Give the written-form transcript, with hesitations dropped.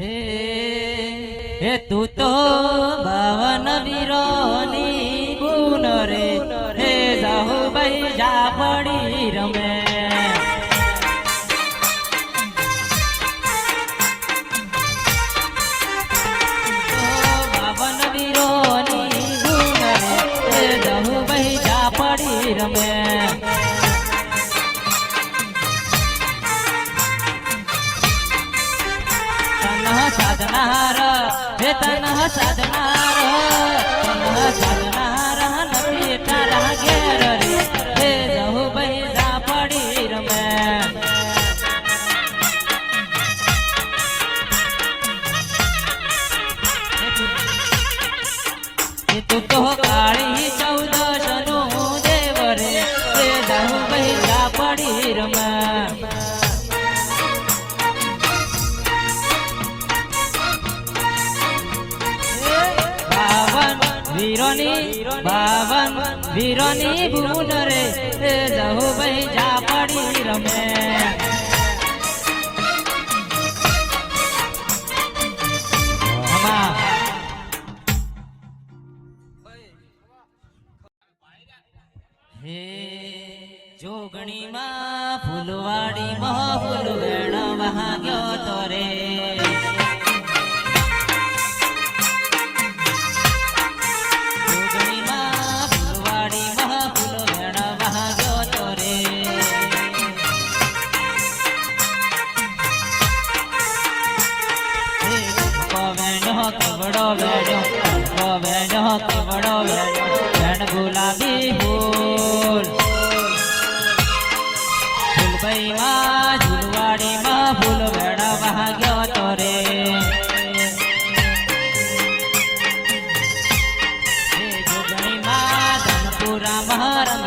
હે તું તો 52 વીરોની બુન રે હે જાહુ ભાઈ જા પડી રમે 52 વીરોની બુન રે હે જાહુ ભાઈ જા પડી રમે સાધનાર હે તનહ સાધનાર નથી તારા ઘેર રે હે જહુ ભાઈ જા પડી રમે તું તો કાળી 14 નું દેવ રે હે જહુ ભાઈ જા પડી રમે વીરોની બુન રે જહુ ભાઈ જા પડી રમે હે જોગણીમાં ફૂલવાડીમાં ફૂલ વેણ વહાગ્યો તો રે કવડો વેણ ગુલાબી ફૂલ ફૂલભાઈમાં ઝુલવાડીમાં ફૂલ વેણ વહાગ્યો તો રે જોગણીમાં ધનપુરા મહાર